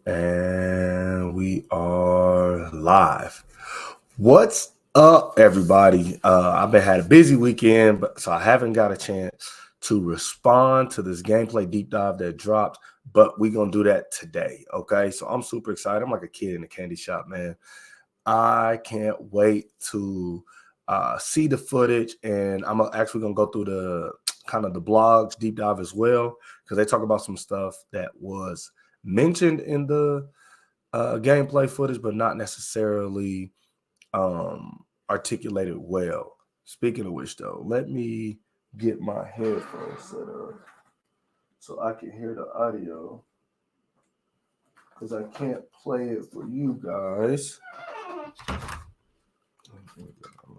And we are live. What's up, everybody? I've had a busy weekend, so I haven't got a chance to respond to this gameplay deep dive that dropped, but we're going to do that today, okay? So I'm super excited. I'm like a kid in a candy shop, man. I can't wait to see the footage, and I'm actually going to go through the kind of the blogs deep dive as well, because they talk about some stuff that was mentioned in the gameplay footage, but not necessarily articulated well. Speaking of which, though, let me get my headphones set up so I can hear the audio, because I can't play it for you guys. I'm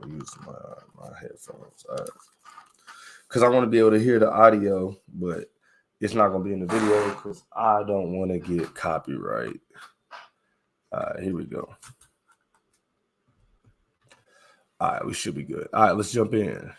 gonna use my headphones because I want to be able to hear the audio, but it's not gonna be in the video because I don't want to get copyright. All right, here we go. All right, we should be good. All right, let's jump in.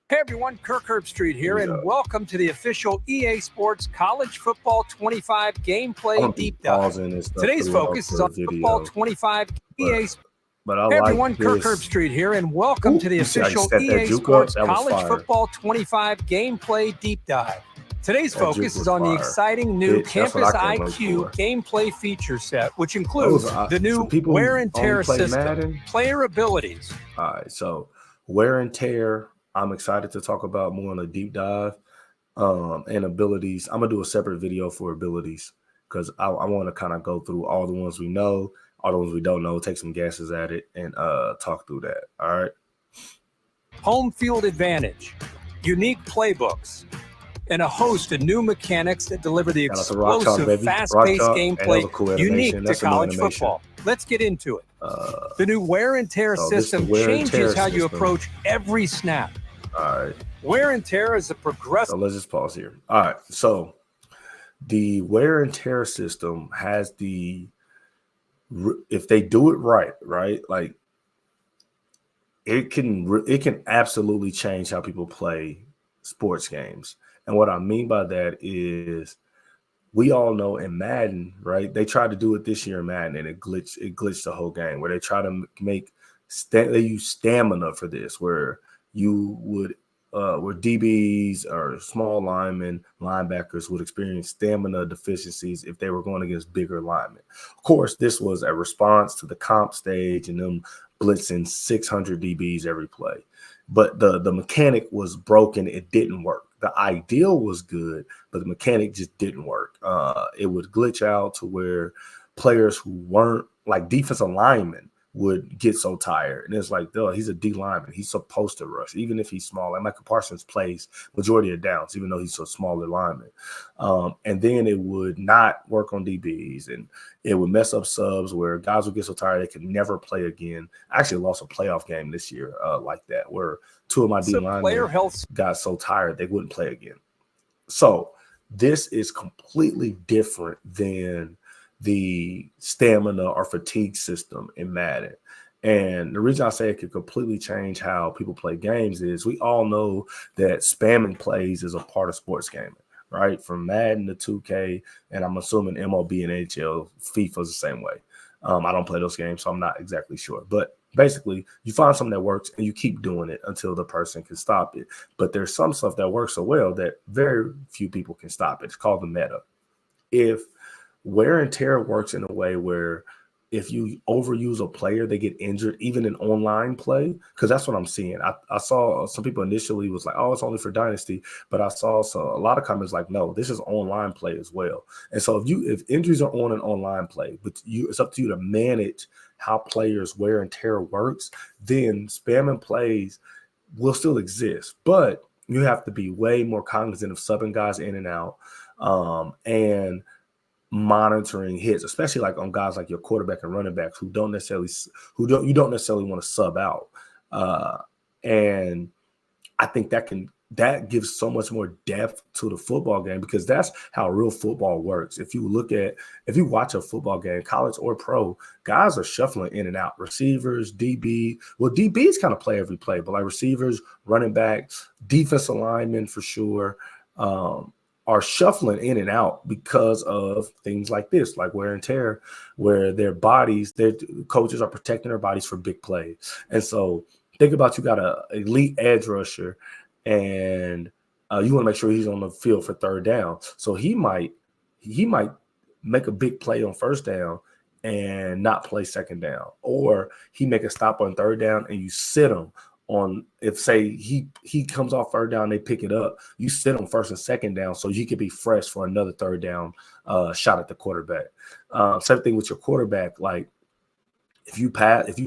Hey everyone, Kirk Herbstreit here, and welcome to the official EA Sports College Football 25 gameplay deep dive. Today's focus is on Football 25 EA Sports. Hey everyone, Kirk Herbstreit here, and welcome to the official EA Sports College Football 25 gameplay deep dive. Today's focus is on the exciting new Campus IQ gameplay feature set, which includes the new wear and tear system, player abilities. All right, so wear and tear, I'm excited to talk about more on a deep dive, and abilities. I'm gonna do a separate video for abilities because I want to kind of go through all the ones we know, all the ones we don't know, take some guesses at it, and talk through that. All right. Home field advantage, unique playbooks, and a host of new mechanics that deliver the explosive, fast-paced gameplay unique to college football. Let's get into it. The new wear and tear system changes how you approach every snap. All right. Wear and tear is a progressive. So let's just pause here. All right. So the wear and tear system has if they do it right, like it can absolutely change how people play sports games. And what I mean by that is, we all know in Madden, right? They tried to do it this year in Madden, and it glitched the whole game. Where they try to they use stamina for this, where you would, where DBs or small linebackers would experience stamina deficiencies if they were going against bigger linemen. Of course, this was a response to the comp stage and them blitzing 600 DBs every play. But the mechanic was broken. It didn't work. The ideal was good, but the mechanic just didn't work. It would glitch out to where players who weren't like defensive linemen would get so tired. And it's like, duh, he's a D lineman. He's supposed to rush, even if he's small. Like Michael Parsons plays majority of downs, even though he's a smaller lineman. And then it would not work on DBs, and it would mess up subs where guys would get so tired they could never play again. I actually lost a playoff game this year like that, where two of my D linemen got so tired they wouldn't play again. So this is completely different than the stamina or fatigue system in Madden. And the reason I say it could completely change how people play games is we all know that spamming plays is a part of sports gaming, right? From Madden to 2K, and I'm assuming MLB and NHL, FIFA is the same way. I don't play those games, so I'm not exactly sure. But basically, you find something that works and you keep doing it until the person can stop it. But there's some stuff that works so well that very few people can stop it. It's called the meta. If wear and tear works in a way where if you overuse a player, they get injured, even in online play, because that's what I'm seeing. I saw some people initially was like, oh, it's only for Dynasty, but I saw a lot of comments like, no, this is online play as well. And so if injuries are on an online play, but it's up to you to manage how players' wear and tear works, then spamming plays will still exist, but you have to be way more cognizant of subbing guys in and out, and monitoring hits, especially like on guys like your quarterback and running backs who you don't necessarily want to sub out. And I think that gives so much more depth to the football game, because that's how real football works. If you watch a football game, college or pro, guys are shuffling in and out. Receivers, DBs kind of play every play, but like receivers, running backs, defensive linemen for sure, are shuffling in and out because of things like this, like wear and tear, where their coaches are protecting their bodies for big plays. And so think about, you got an elite edge rusher, and you want to make sure he's on the field for third down. So he might make a big play on first down and not play second down, or he make a stop on third down and you sit him on, if say he comes off third down, they pick it up, you sit him first and second down so you can be fresh for another third down shot at the quarterback. Same thing with your quarterback. Like if you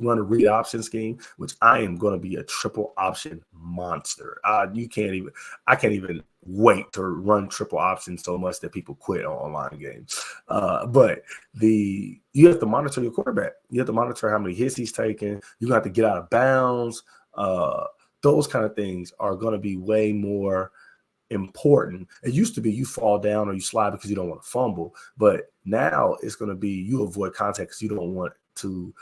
run a read option scheme, which I am going to be a triple option monster. I can't even wait to run triple option so much that people quit on online games. But you have to monitor your quarterback. You have to monitor how many hits he's taking. You have to get out of bounds. Those kind of things are going to be way more important. It used to be you fall down or you slide because you don't want to fumble, but now it's going to be you avoid contact because you don't want to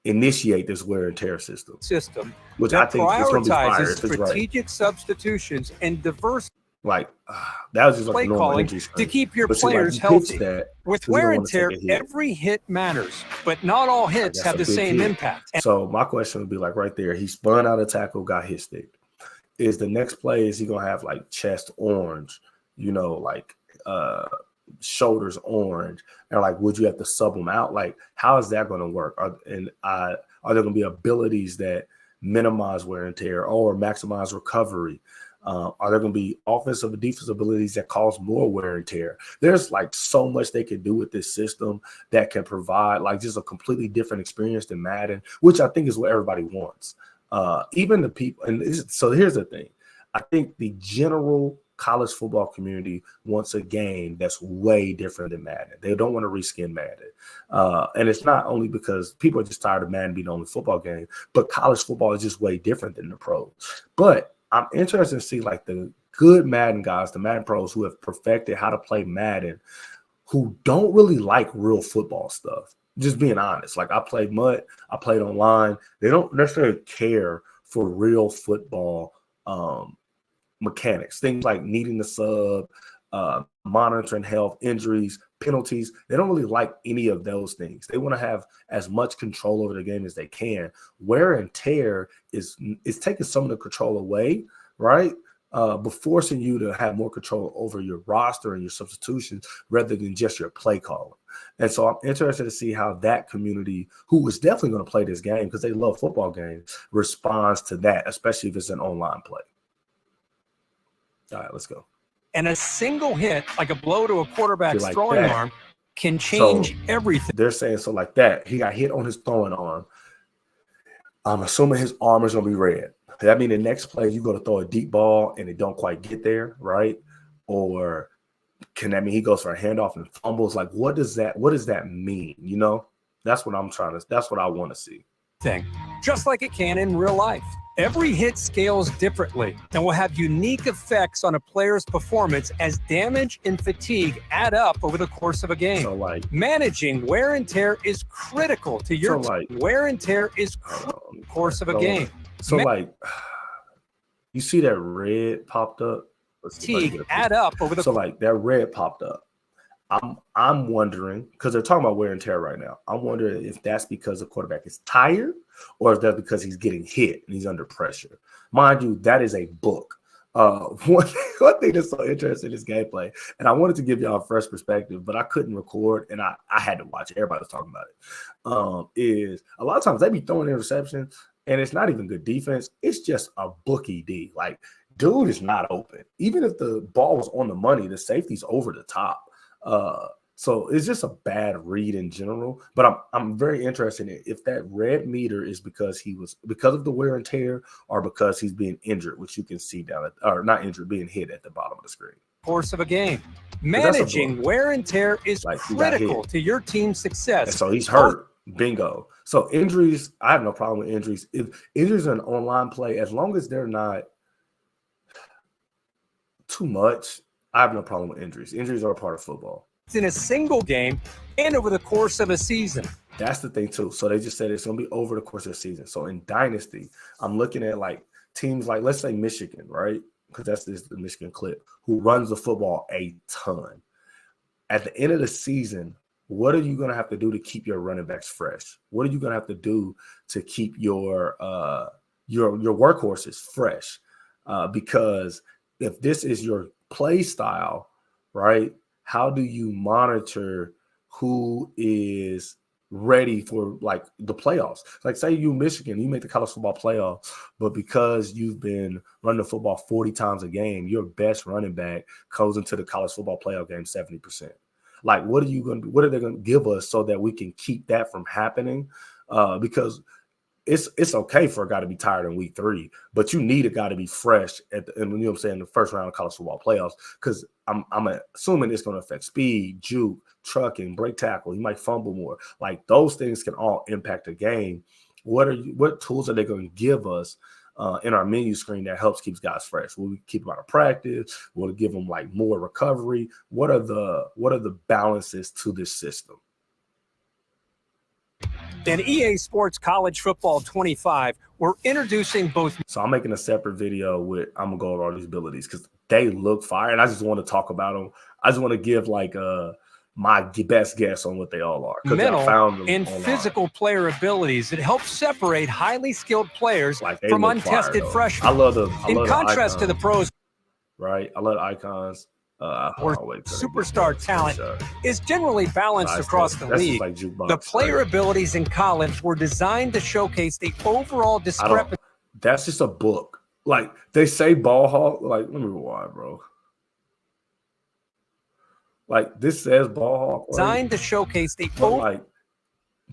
initiate this wear and tear system, which I think is going to be fire if it's strategic substitutions and diverse. Like that was just like play calling to keep your players healthy. With wear and tear, every hit matters, but not all hits have the same impact. So my question would be like right there, he spun out a tackle, got hit stick. Is the next play, is he gonna have like chest orange, like shoulders orange, and like would you have to sub them out? Like how is that going to work? Are there going to be abilities that minimize wear and tear or maximize recovery? Are there going to be offensive and defensive abilities that cause more wear and tear? There's like so much they can do with this system that can provide like just a completely different experience than Madden, which I think is what everybody wants. Even the people. And so here's the thing. I think the general college football community wants a game that's way different than Madden. They don't want to reskin Madden. And it's not only because people are just tired of Madden being the only football game, but college football is just way different than the pros. But I'm interested to see like the good Madden guys, the Madden pros who have perfected how to play Madden, who don't really like real football stuff. Just being honest. Like I played MUT, I played online. They don't necessarily care for real football mechanics, things like needing the sub, monitoring health, injuries, penalties. They don't really like any of those things. They want to have as much control over the game as they can. Wear and tear is taking some of the control away, right? But forcing you to have more control over your roster and your substitutions rather than just your play calling. And so I'm interested to see how that community, who is definitely going to play this game because they love football games, responds to that, especially if it's an online play. All right, let's go. And a single hit, like a blow to a quarterback's throwing arm, can change everything. They're saying so like that. He got hit on his throwing arm. I'm assuming his arm is going to be red. That means the next play you're going to throw a deep ball and it don't quite get there, right? Or can that mean he goes for a handoff and fumbles? Like, what does that mean? That's what that's what I want to see. Just like it can in real life. Every hit scales differently and will have unique effects on a player's performance as damage and fatigue add up over the course of a game. So managing wear and tear is critical to your wear and tear is course of a game. So you see that red popped up? Fatigue add up over the that red popped up. I'm wondering, because they're talking about wear and tear right now. I'm wondering if that's because the quarterback is tired or if that's because he's getting hit and he's under pressure. Mind you, that is a book. One thing that's so interesting in this gameplay, and I wanted to give y'all a fresh perspective, but I couldn't record and I had to watch it. Everybody was talking about it. Is a lot of times they be throwing interceptions and it's not even good defense. It's just a bookie D. Like, dude is not open. Even if the ball was on the money, the safety's over the top. So it's just a bad read in general, but I'm very interested in if that red meter is because of the wear and tear or because he's being injured, which you can see not injured, being hit at the bottom of the screen. Course of a game. Managing wear and tear is critical to your team's success. And so he's hurt. Bingo. So injuries, I have no problem with injuries. If injuries are an online play, as long as they're not too much, I have no problem with injuries. Injuries are a part of football. It's in a single game and over the course of a season. That's the thing too. So they just said it's going to be over the course of the season. So in Dynasty, I'm looking at like teams like, let's say Michigan, right? because that's the Michigan clip, who runs the football a ton. At the end of the season, what are you going to have to do to keep your running backs fresh? What are you going to have to do to keep your workhorses fresh? Because if this is your play style, right, how do you monitor who is ready for like the playoffs? Like say you Michigan, you make the college football playoffs, but because you've been running the football 40 times a game, your best running back goes into the college football playoff game 70%. Like what are they going to give us so that we can keep that from happening? Because it's okay for a guy to be tired in week 3, but you need a guy to be fresh the first round of college football playoffs, because I'm assuming it's going to affect speed, juke, trucking, break tackle. He might fumble more. Like those things can all impact the game. What tools are they going to give us in our menu screen that helps keep guys fresh? Will we keep them out of practice? Will it give them like more recovery? What are the balances to this system? In EA Sports College Football 25, we're introducing both. So I'm making a separate video I'm gonna go over all these abilities because they look fire, and I just want to talk about them. I just want to give like my best guess on what they all are. Mental and physical player abilities that help separate highly skilled players from untested freshmen. I love in contrast to the pros. Right, I love the icons. Superstar talent is generally balanced across the league. Like the player abilities in college were designed to showcase the overall discrepancy. That's just a book. Like they say ball hawk. Like let me rewind, bro. Like this says ball hawk. Designed to showcase the like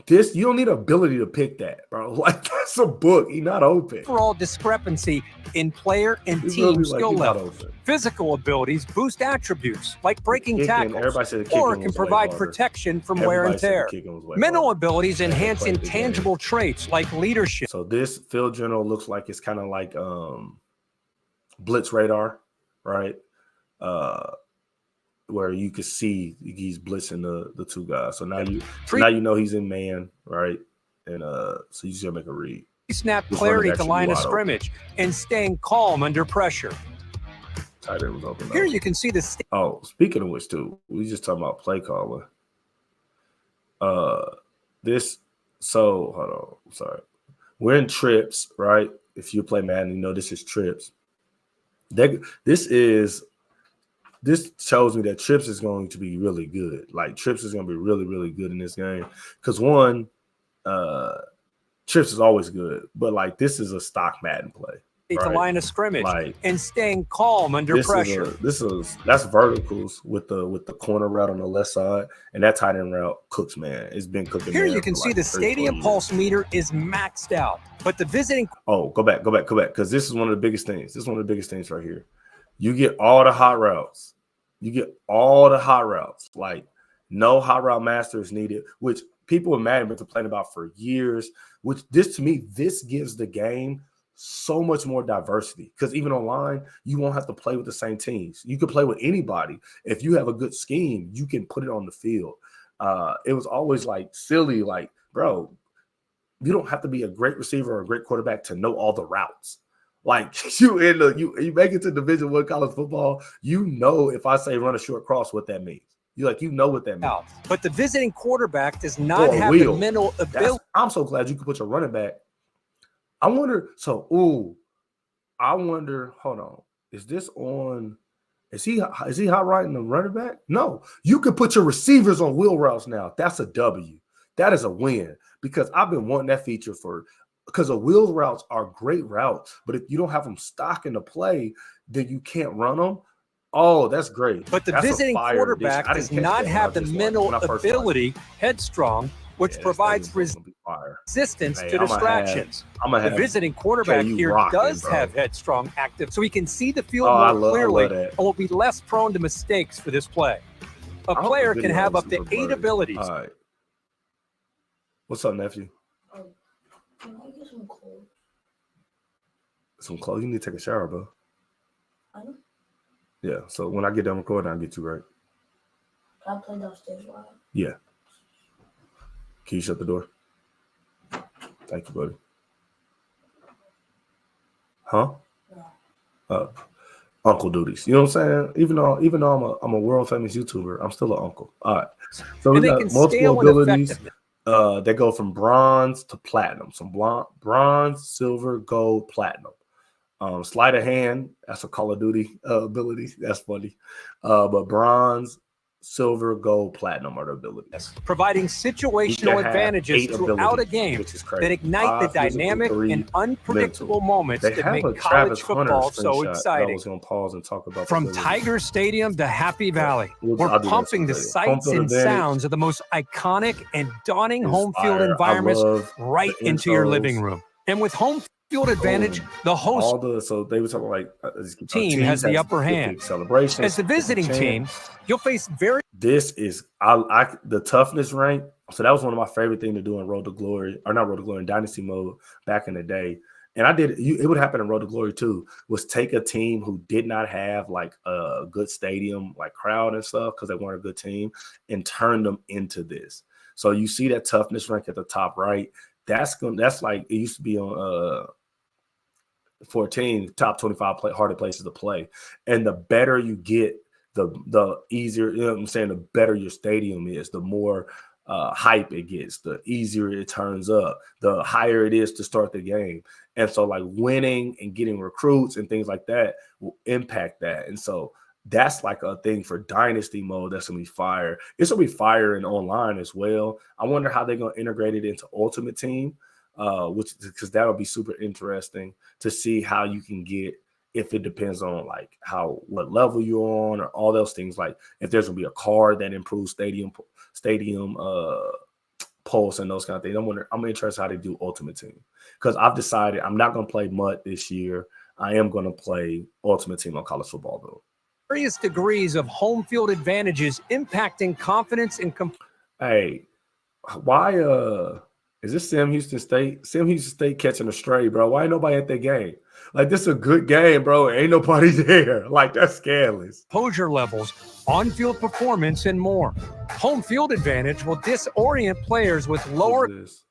this, you don't need ability to pick that, bro. Like that's a book. He's not open. Overall discrepancy in player and team skill level. Physical abilities boost attributes like breaking tackles, or can provide protection from wear and tear. Mental abilities enhance intangible traits like leadership. So this field general looks like it's kind of like blitz radar, right? Where you could see he's blitzing the two guys. So now you know he's in man, right? And so you just gotta make a read. Snap clarity to line of scrimmage and staying calm under pressure. Tight end was open. Here you can see the. Speaking of which, too, we just talking about play calling. Hold on. Sorry. We're in trips, right? If you play Madden, you know this is trips. This shows me that trips is going to be really good. Like trips is going to be really, really good in this game. Because one, trips is always good, but like this is a stock Madden play. Right? The line of scrimmage and staying calm under pressure. That's verticals with the corner route on the left side, and that tight end route cooks, man. It's been cooking. Here you can see the stadium pulse meter is maxed out, but the visiting. Oh, go back, because this is one of the biggest things. This is one of the biggest things right here. You get all the hot routes. Like no hot route master is needed, which people in Madden have been complaining about for years. Which this gives the game so much more diversity, because even online you won't have to play with the same teams. You can play with anybody. If you have a good scheme, you can put it on the field. It was always like silly, like, bro, you don't have to be a great receiver or a great quarterback to know all the routes. Like you make it to Division I college football, you know if I say run a short cross, what that means. You know what that means. But the visiting quarterback does not have the mental ability. I'm so glad you could put your running back. I wonder. Hold on. Is he hot riding the running back? No. You can put your receivers on wheel routes now. That's a W. That is a win, because I've been wanting that feature because the wheel routes are great routes, but if you don't have them stock in the play, then you can't run them. Oh, that's great. But the visiting quarterback does not have the mental ability, headstrong, which provides resistance to distractions. The visiting quarterback here does have headstrong active, so he can see the field more clearly and will be less prone to mistakes for this play. A player can have up to 8 abilities. All right. What's up, nephew? Can I get some clothes? Some clothes? You need to take a shower, bro. I know. Yeah, so when I get done recording, I'll get you right. Can I play downstairs while? Yeah. Can you shut the door? Thank you, buddy. Huh? No. uncle duties. You know what I'm saying? Even though I'm a world famous YouTuber, I'm still an uncle. All right. So we got multiple abilities. They go from bronze to platinum. So bronze, silver, gold, platinum. Sleight of hand, that's a Call of Duty ability. That's funny. But bronze, silver, gold, platinum are the abilities. Providing situational advantages throughout a game that ignite the dynamic and unpredictable moments that make college football so exciting. I was going to pause and talk about from Tiger Stadium to Happy Valley, we're pumping the sights and sounds of the most iconic and daunting home field environments right into your living room. And with home field advantage, the host so they were talking like team has the upper hand. Celebration as the visiting team, you'll face very. This is the toughness rank. So that was one of my favorite things to do in Road to Glory, or not Road to Glory, in Dynasty mode back in the day. And I did. It would happen in Road to Glory too. Was take a team who did not have like a good stadium, like crowd and stuff, because they weren't a good team, and turn them into this. So you see that toughness rank at the top right. That's like it used to be on 14 top 25 harder places to play, and the better you get, the easier. You know what I'm saying? The better your stadium is, the more hype it gets, the easier it turns up, the higher it is to start the game. And so, like winning and getting recruits and things like that will impact that. And so that's like a thing for Dynasty mode that's gonna be fire. It's gonna be fire and online as well. I wonder how they're gonna integrate it into Ultimate Team, because that'll be super interesting to see how you can get, if it depends on like what level you're on or all those things. Like if there's gonna be a card that improves stadium pulse and those kind of things. I'm interested how they do Ultimate Team, because I've decided I'm not gonna play MUT this year. I am gonna play Ultimate Team on college football though. Various degrees of home field advantages impacting confidence and Hey, why is this Sam Houston State? Sam Houston State catching a stray, bro. Why ain't nobody at that game? Like, this is a good game, bro. Ain't nobody there. Like, that's scandalous. Composure levels, on-field performance, and more. Home field advantage will disorient players with lower. Is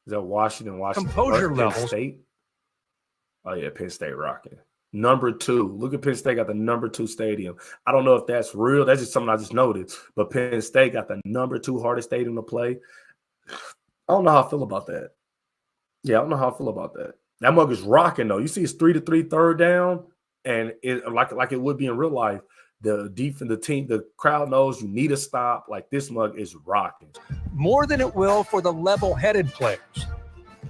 that Washington composure levels? State? Oh yeah, Penn State rocking. Number 2. Look at Penn State got the number 2 stadium. I don't know if that's real. That's just something I just noted. But Penn State got the number 2 hardest stadium to play. I don't know how I feel about that. Yeah, I don't know how I feel about that. That mug is rocking though. You see it's 3-3 third down, and it like it would be in real life. The defense, the team, the crowd knows you need a stop. Like, this mug is rocking. More than it will for the level-headed players.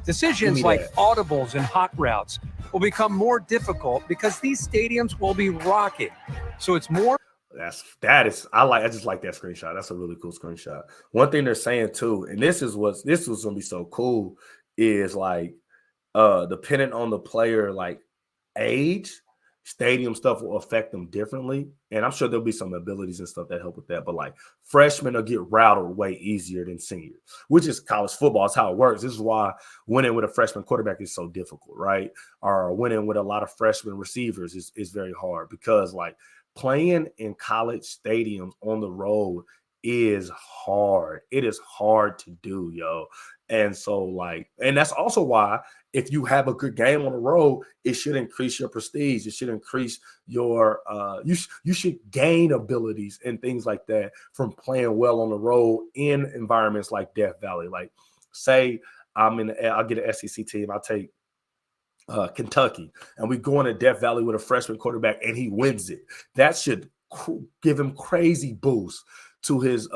Decisions like audibles and hot routes will become more difficult because these stadiums will be rocking. So it's more. I just like that screenshot. That's a really cool screenshot. One thing they're saying too, and this was gonna be so cool, is like depending on the player like age, stadium stuff will affect them differently. And I'm sure there'll be some abilities and stuff that help with that. But like freshmen will get routed way easier than seniors, which is college football. It's how it works. This is why winning with a freshman quarterback is so difficult, right? Or winning with a lot of freshman receivers is very hard, because like playing in college stadiums on the road is hard. It is hard to do, yo. And so like, and that's also why if you have a good game on the road, it should increase your prestige. It should increase your you should gain abilities and things like that from playing well on the road in environments like Death Valley. Like, say I'll get an SEC team, I'll take Kentucky, and we go into Death Valley with a freshman quarterback and he wins it. That should give him crazy boost to his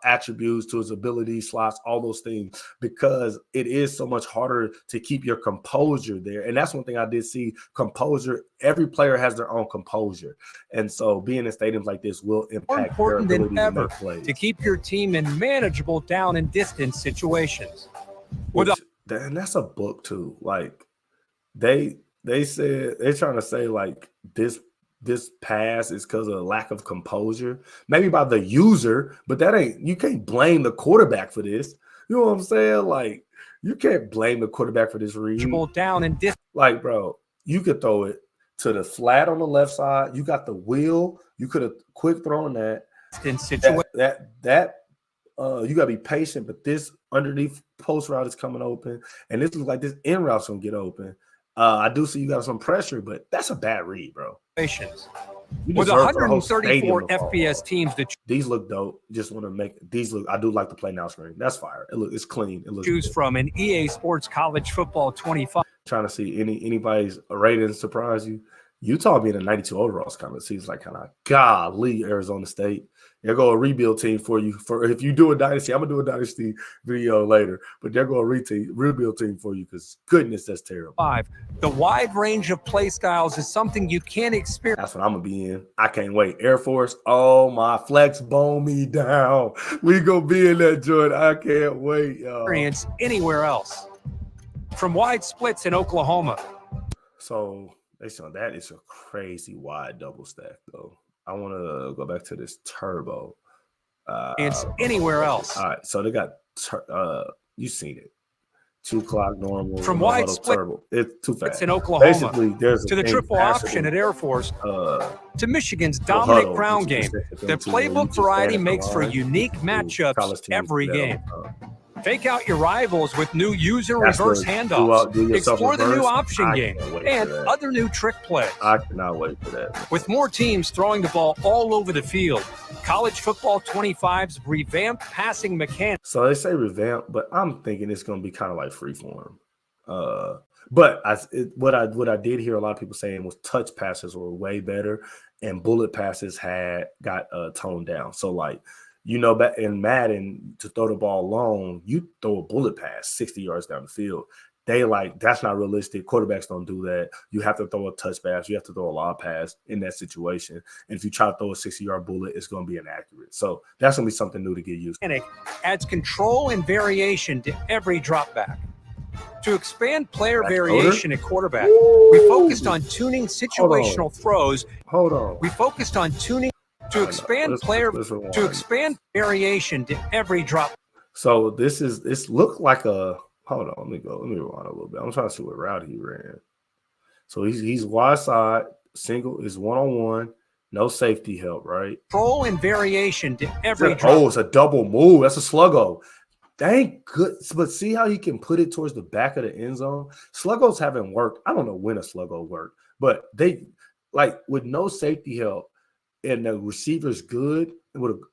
attributes, to his abilities, slots, all those things, because it is so much harder to keep your composure there. And that's one thing I did see, composure. Every player has their own composure. And so being in stadiums like this will impact more important than ever to keep your team in manageable down and distance situations. And that's a book too. Like they said, they're trying to say like this pass is because of lack of composure, maybe by the user, but you can't blame the quarterback for this. You know what I'm saying? Like, you can't blame the quarterback for this read. Down and like, bro, you could throw it to the flat on the left side. You got the wheel. You could have quick thrown that. In situation you gotta be patient, but this underneath post route is coming open, and this looks like this in route's gonna get open. I do see you got some pressure, but that's a bad read, bro. With 134 FBS teams to these look dope. Just want to make these look. I do like the play now screen. That's fire. It's clean. It looks choose good. from an EA Sports College Football 25. Trying to see anybody's ratings surprise you. Utah being a 92 overalls kind of seems like kind of golly. Arizona State. There go a rebuild team for you. For if you do a dynasty, I'm gonna do a dynasty video later. But there go a rebuild team for you because goodness, that's terrible. The wide range of play styles is something you can't experience. That's what I'm gonna be in. I can't wait. Air Force. Oh my, flex bone me down. We gonna be in that joint. I can't wait, y'all. Experience anywhere else. From wide splits in Oklahoma. So that is a crazy wide double stack though. I want to go back to this turbo. It's anywhere else. All right, so they got you seen it. 2 clock normal from wide split turbo. It's too fast. It's in Oklahoma. Basically, there's to the triple option at Air Force to Michigan's dominant ground game. The playbook variety makes for unique matchups every game. Fake out your rivals with new user reverse handoffs. Explore the new option game and other new trick plays. I cannot wait for that. With more teams throwing the ball all over the field, College Football 25's revamped passing mechanics. So they say revamped, but I'm thinking it's going to be kind of like freeform. But what I did hear a lot of people saying was touch passes were way better, and bullet passes got toned down. So like, you know, back in Madden, to throw the ball long, you throw a bullet pass 60 yards down the field. That's not realistic. Quarterbacks don't do that. You have to throw a touch pass. You have to throw a lob pass in that situation. And if you try to throw a 60-yard bullet, it's going to be inaccurate. So that's going to be something new to get used to. Adds control and variation to every drop back. To expand player variation at quarterback, we focused on tuning situational throws. Hold on. We focused on tuning to expand expand variation to every drop. So this looked like a hold on. Let me rewind a little bit. I'm trying to see what route he ran. So he's wide side, single is 1-on-1, no safety help, right? Control and variation to every drop. Oh, it's a double move. That's a sluggo. Thank goodness. But see how he can put it towards the back of the end zone? Sluggos haven't worked. I don't know when a sluggo worked, but they like with no safety help. And the receiver's good.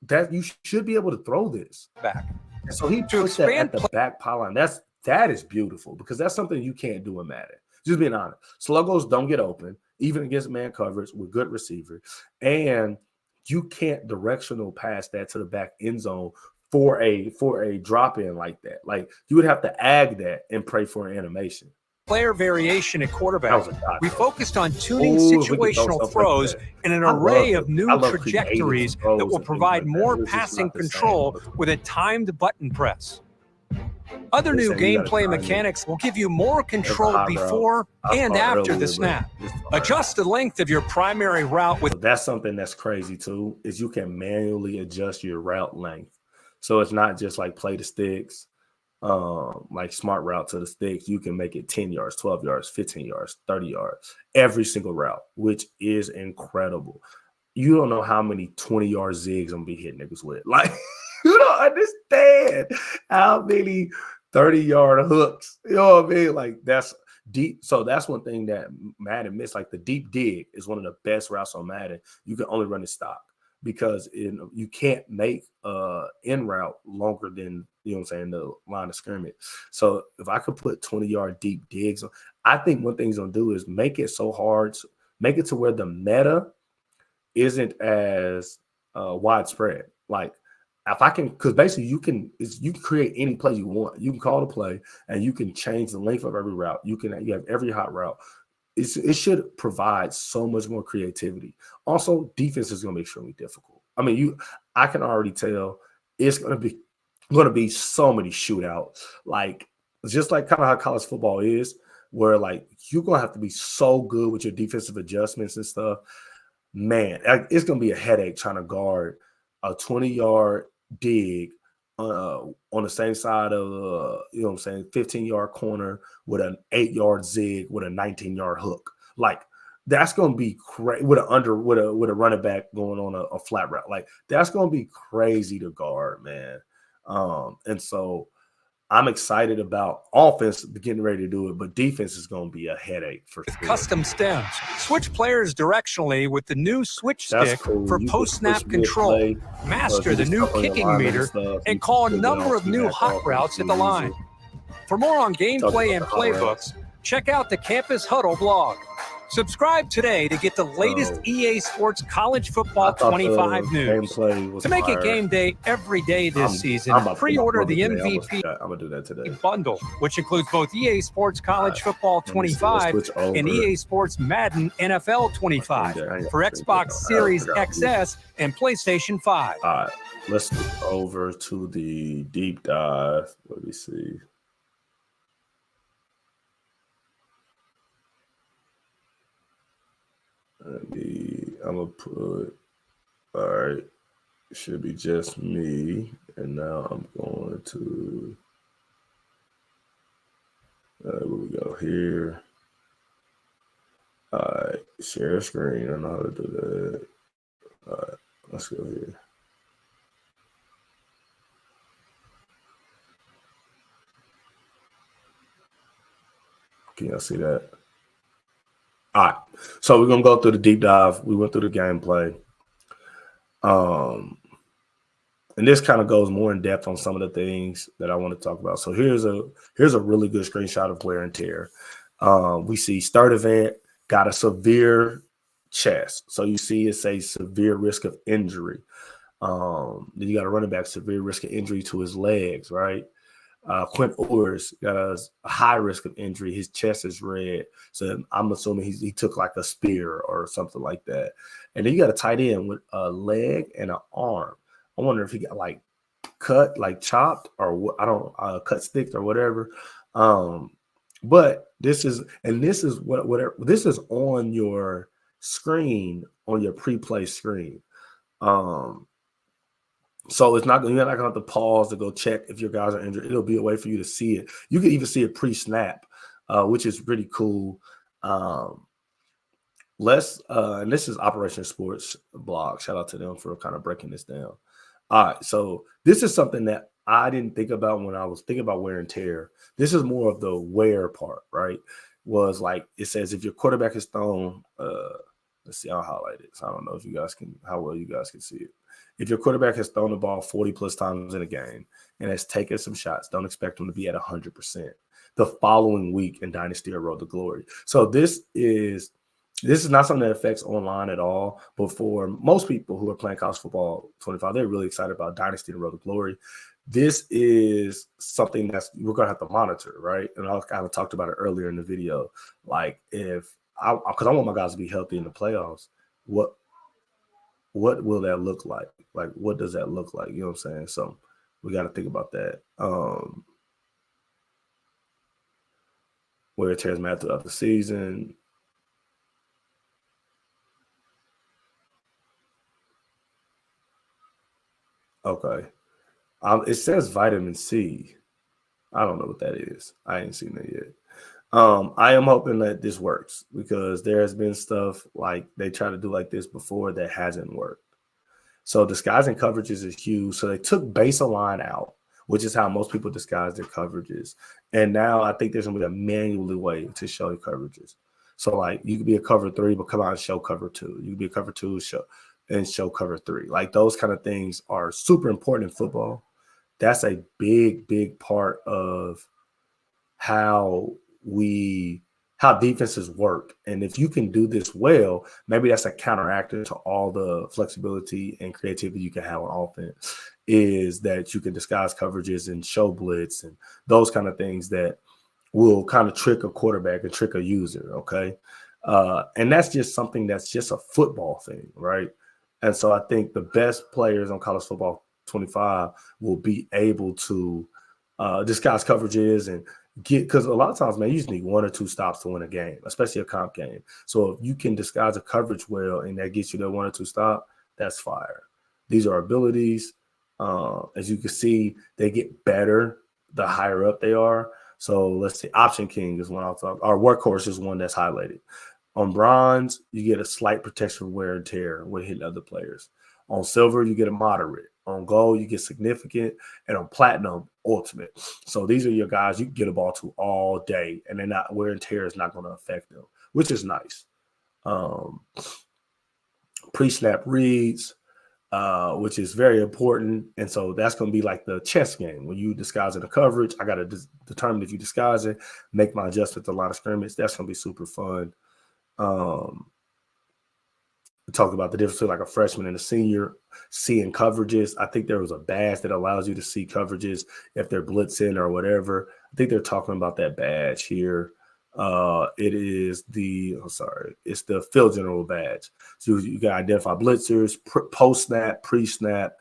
That you should be able to throw this back. So he puts that at the back pylon. That is beautiful because that's something you can't do in Madden. Just being honest, sluggos don't get open even against man coverage with good receiver, and you can't directional pass that to the back end zone for a drop in like that. Like you would have to ag that and pray for an animation. Player variation at quarterback. We focused on tuning situational throws and an array of new trajectories that will provide more passing control with a timed button press. Other new gameplay mechanics will give you more control before and after the snap. Adjust the length of your primary route with. That's something that's crazy too, is you can manually adjust your route length. So it's not just like play the sticks. Like smart route to the sticks, you can make it 10 yards, 12 yards, 15 yards, 30 yards, every single route, which is incredible. You don't know how many 20-yard zigs I'm gonna be hitting niggas with. Like, you don't understand how many 30-yard hooks. You know what I mean? Like, that's deep. So that's one thing that Madden missed. Like the deep dig is one of the best routes on Madden. You can only run it stock because you can't make in route longer than, you know what I'm saying, the line of scrimmage. So if I could put 20-yard deep digs, I think one thing he's gonna do is make it so hard, make it to where the meta isn't as widespread. Like if I can, because basically you can create any play you want. You can call the play and you can change the length of every route. You have every hot route. It should provide so much more creativity. Also, defense is going to be extremely difficult. I mean, I can already tell it's going to be so many shootouts. Like just like kind of how college football is, where like you're going to have to be so good with your defensive adjustments and stuff. Man, it's going to be a headache trying to guard a 20-yard dig on the same side of you know what I'm saying, 15-yard corner with an 8-yard zig with a 19-yard hook. Like that's going to be crazy with a running back going on a flat route. Like that's going to be crazy to guard, man. And so I'm excited about offense getting ready to do it, but defense is going to be a headache for sure. Custom stems. Switch players directionally with the new switch stick for post-snap control. Master the new kicking meter and call a number of new hot routes at the line. For more on gameplay and playbooks, check out the Campus Huddle blog. Subscribe today to get the latest EA Sports College Football 25 news. To make it game day every day this season, pre-order the MVP I'm gonna do that today. bundle, which includes both EA Sports College Football 25 and EA Sports Madden NFL 25 for Xbox Series XS and PlayStation 5. All right, let's go over to the deep dive. Let me see. I'm gonna put, all right, it should be just me, and now I'm going to, where we go here. All right, share screen. I know how to do that. All right, let's go here. Can y'all see that? All right, so we're gonna go through the deep dive. We went through the gameplay, and this kind of goes more in depth on some of the things that I want to talk about. So here's a really good screenshot of wear and tear. We see start event got a severe chest, so you see it says severe risk of injury. Then you got a running back severe risk of injury to his legs, right? Quint Ewers got a high risk of injury. His chest is red. So I'm assuming he took like a spear or something like that. And then you got a tight end with a leg and an arm. I wonder if he got like cut, like chopped, or cut stick or whatever. But this is on your screen, on your pre-play screen. So you're not gonna have to pause to go check if your guys are injured. It'll be a way for you to see it. You can even see it pre-snap, which is pretty cool. And this is Operation Sports blog. Shout out to them for kind of breaking this down. All right, so this is something that I didn't think about when I was thinking about wear and tear. This is more of the wear part, right? Was like it says if your quarterback is thrown, let's see, I'll highlight it. So I don't know if how well you guys can see it. If your quarterback has thrown the ball 40 plus times in a game and has taken some shots, don't expect him to be at 100% the following week in Dynasty or Road to Glory. So this is not something that affects online at all. But for most people who are playing college football 25, they're really excited about Dynasty and Road to Glory. This is something we're going to have to monitor, right? And I kind of talked about it earlier in the video. Like because I want my guys to be healthy in the playoffs. What will that look like? Like, what does that look like? You know what I'm saying? So we got to think about that. Wear and tears matter throughout the season. Okay. It says vitamin C. I don't know what that is. I ain't seen that yet. I am hoping that this works because there has been stuff like they tried to do like this before that hasn't worked. So disguising coverages is huge. So they took baseline out, which is how most people disguise their coverages. And now I think there's going to be a manual way to show your coverages. So like you could be a cover 3, but come out and show cover 2. You could be a cover 2 show cover 3. Like those kind of things are super important in football. That's a big, big part of how defenses work. And if you can do this well, maybe that's a counteractor to all the flexibility and creativity you can have on offense, is that you can disguise coverages and show blitz and those kind of things that will kind of trick a quarterback and trick a user, okay? And that's just something that's just a football thing, right? And so I think the best players on college football 25 will be able to disguise coverages and because a lot of times, man, you just need 1 or 2 stops to win a game, especially a comp game. So if you can disguise a coverage well and that gets you that 1 or 2 stop, that's fire. These are abilities. As you can see, they get better the higher up they are. So let's see, Option King is one I'll talk. Our Workhorse is one that's highlighted. On Bronze, you get a slight protection from wear and tear when hitting other players. On Silver, you get a moderate. On gold, you get significant, and on platinum, ultimate. So these are your guys you can get a ball to all day, and they're not wear and tear is not going to affect them, which is nice. Pre-snap reads, which is very important, and so that's going to be like the chess game. When you disguise in the coverage, I got to determine if you disguise it, make my adjustment to the line of scrimmage. That's going to be super fun. We talked about the difference between like a freshman and a senior seeing coverages. I think there was a badge that allows you to see coverages if they're blitzing or whatever. I think they're talking about that badge here. It is it's the field general badge. So you can identify blitzers, post snap, pre snap,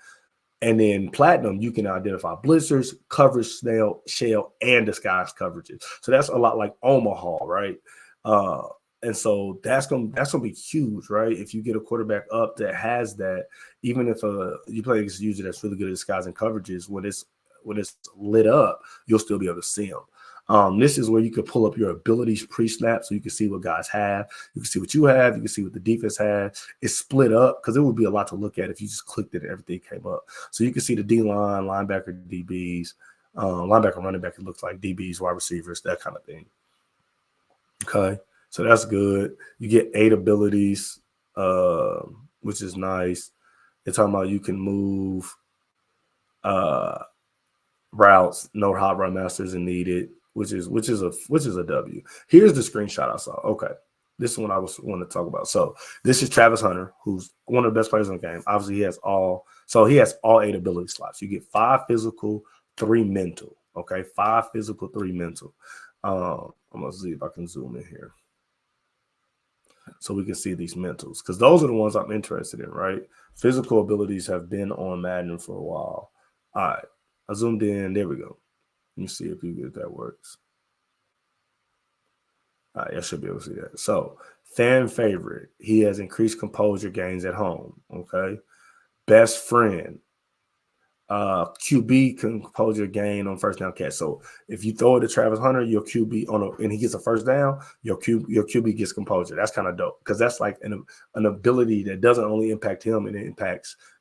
and then platinum, you can identify blitzers, coverage, shell, and disguise coverages. So that's a lot like Omaha, right? And so that's gonna be huge, right? If you get a quarterback up that has that, even if you play against a user that's really good at disguising coverages, when it's lit up, you'll still be able to see them. This is where you can pull up your abilities pre-snap, so you can see what guys have. You can see what you have. You can see what the defense has. It's split up because it would be a lot to look at if you just clicked it and everything came up. So you can see the D-line, linebacker, DBs, linebacker, running back. It looks like DBs, wide receivers, that kind of thing. Okay. So that's good. You get 8 abilities, which is nice. They're talking about you can move routes, no hot run masters are needed, which is a W. Here's the screenshot I saw. Okay, this is one I want to talk about. So this is Travis Hunter, who's one of the best players in the game. Obviously, he has all 8 ability slots. You get 5 physical, 3 mental. Okay, 5 physical, 3 mental. I'm gonna see if I can zoom in here, so we can see these mentals, because those are the ones I'm interested in, right? Physical abilities have been on Madden for a while. All right, I zoomed in. There we go. Let me see if that works. All right, I should be able to see that. So, fan favorite, he has increased composure gains at home. Okay, best friend, QB composure gain on first down catch. So if you throw it to Travis Hunter, your QB and he gets a first down, your QB gets composure. That's kind of dope, because that's like an ability that doesn't only impact him, and it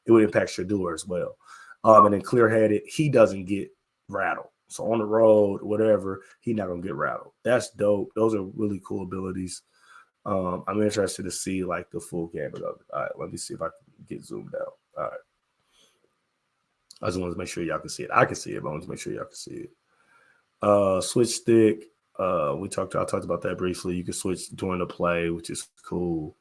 would impact Shedeur as well. And then clear-headed, he doesn't get rattled. So on the road, whatever, he's not gonna get rattled. That's dope. Those are really cool abilities. I'm interested to see like the full gamut of it. All right, let me see if I can get zoomed out. All right. I just wanted to make sure y'all can see it. I can see it, but I wanted to make sure y'all can see it. Switch stick. I talked about that briefly. You can switch during the play, which is cool.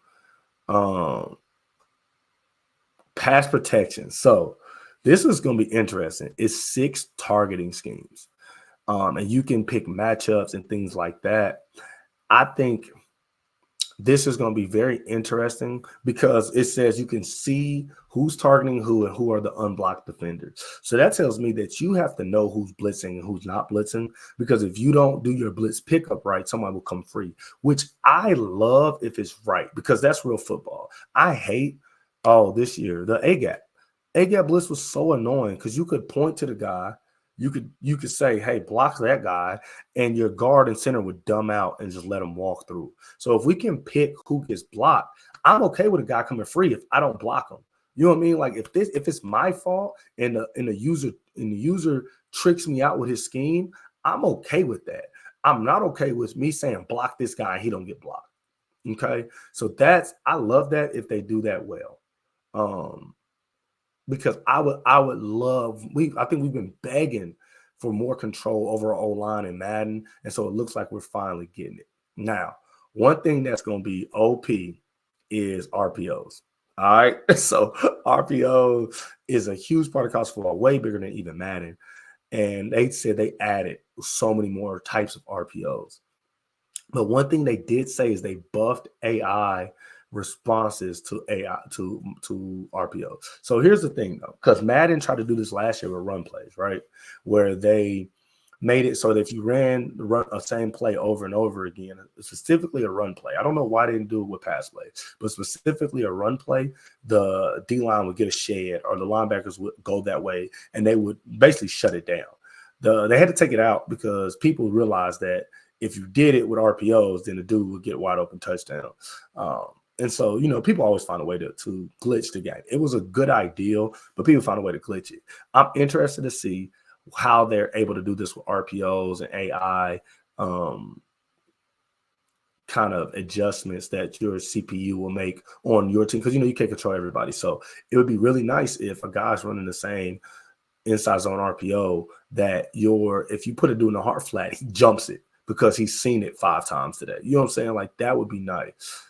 Pass protection. So this is going to be interesting. It's 6 targeting schemes. And you can pick matchups and things like that. I think this is going to be very interesting, because it says you can see who's targeting who and who are the unblocked defenders. So that tells me that you have to know who's blitzing and who's not blitzing, because if you don't do your blitz pickup right, someone will come free, which I love if it's right, because that's real football. I hate this year the A-gap blitz was so annoying, because you could point to the guy. You could say, hey, block that guy, and your guard and center would dumb out and just let him walk through. So if we can pick who gets blocked, I'm okay with a guy coming free if I don't block him. You know what I mean? Like if it's my fault and the user tricks me out with his scheme, I'm okay with that. I'm not okay with me saying block this guy, he don't get blocked. Okay, so I love that if they do that well. Because I would love, I think we've been begging for more control over our O-line in Madden, and so it looks like we're finally getting it. Now, one thing that's going to be OP is RPOs. All right, so RPO is a huge part of college football, way bigger than even Madden, and they said they added so many more types of RPOs. But one thing they did say is they buffed AI responses to AI to RPO. So here's the thing though, because Madden tried to do this last year with run plays, right? Where they made it so that if you ran a same play over and over again, specifically a run play. I don't know why they didn't do it with pass plays, but specifically a run play, the D-line would get a shed, or the linebackers would go that way, and they would basically shut it down. They had to take it out because people realized that if you did it with RPOs, then the dude would get wide open touchdown. And so, you know, people always find a way to glitch the game. It was a good ideal, but people find a way to glitch it. I'm interested to see how they're able to do this with RPOs and AI kind of adjustments that your CPU will make on your team, because, you know, you can't control everybody. So it would be really nice if a guy's running the same inside zone RPO that if you put a dude in a hard flat, he jumps it because he's seen it 5 times today. You know what I'm saying? Like, that would be nice.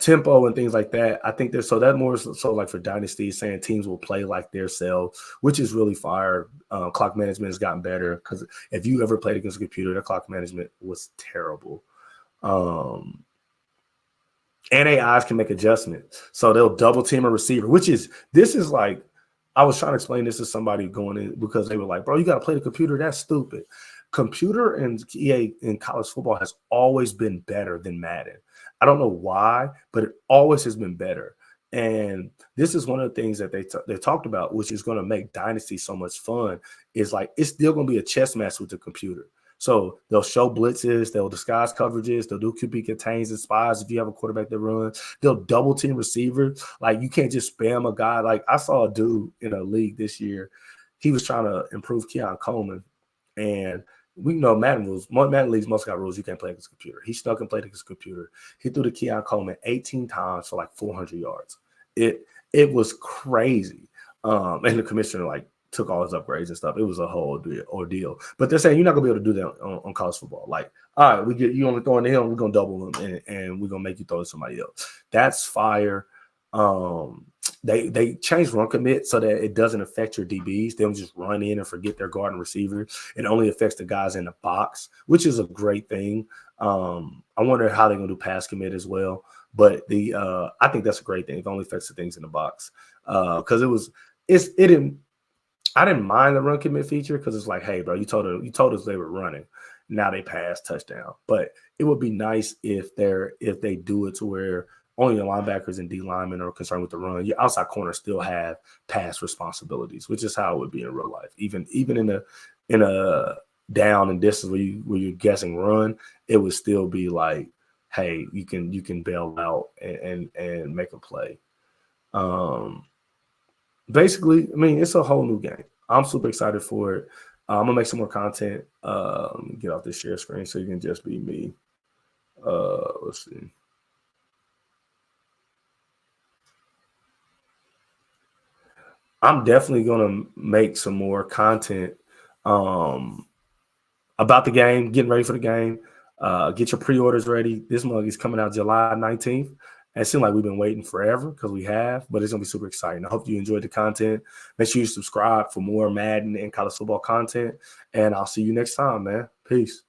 Tempo and things like that. I think there's that more so like for Dynasty, saying teams will play like their self, which is really fire. Clock management has gotten better, because if you ever played against a computer, their clock management was terrible. And AIs can make adjustments. So they'll double team a receiver, this is like, I was trying to explain this to somebody going in, because they were like, bro, you got to play the computer. That's stupid. Computer and EA in college football has always been better than Madden. I don't know why, but it always has been better. And this is one of the things that they talked about, which is going to make Dynasty so much fun, is like, it's still going to be a chess match with the computer. So they'll show blitzes, they'll disguise coverages, they'll do QB contains and spies if you have a quarterback that runs. They'll double team receivers. Like, you can't just spam a guy. Like, I saw a dude in a league this year. He was trying to improve Keon Coleman, and we know Madden rules. Madden leagues most got rules. You can't play against a computer. He stuck and played against a computer. He threw to Keon Coleman 18 times for like 400 yards. It was crazy. And the commissioner like took all his upgrades and stuff. It was a whole ordeal. But they're saying you're not gonna be able to do that on college football. Like, all right, you only throwing to him, we're gonna double him, and we're gonna make you throw to somebody else. That's fire. They changed run commit so that it doesn't affect your DBs. They don't just run in and forget their guard and receiver. It only affects the guys in the box, which is a great thing. I wonder how they're gonna do pass commit as well. But I think that's a great thing. It only affects the things in the box. Because I didn't mind the run commit feature, because it's like, hey, bro, you told us they were running. Now they pass touchdown. But it would be nice if they do it to where only the linebackers and D linemen are concerned with the run. Your outside corners still have pass responsibilities, which is how it would be in real life. Even in a down and distance where you're guessing run, it would still be like, hey, you can bail out and make a play. Basically, I mean, it's a whole new game. I'm super excited for it. I'm gonna make some more content. Get off this share screen so you can just be me. Let's see. I'm definitely gonna make some more content about the game, getting ready for the game. Get your pre-orders ready. This mug is coming out July 19th. And it seems like we've been waiting forever, because we have, but it's going to be super exciting. I hope you enjoyed the content. Make sure you subscribe for more Madden and college football content. And I'll see you next time, man. Peace.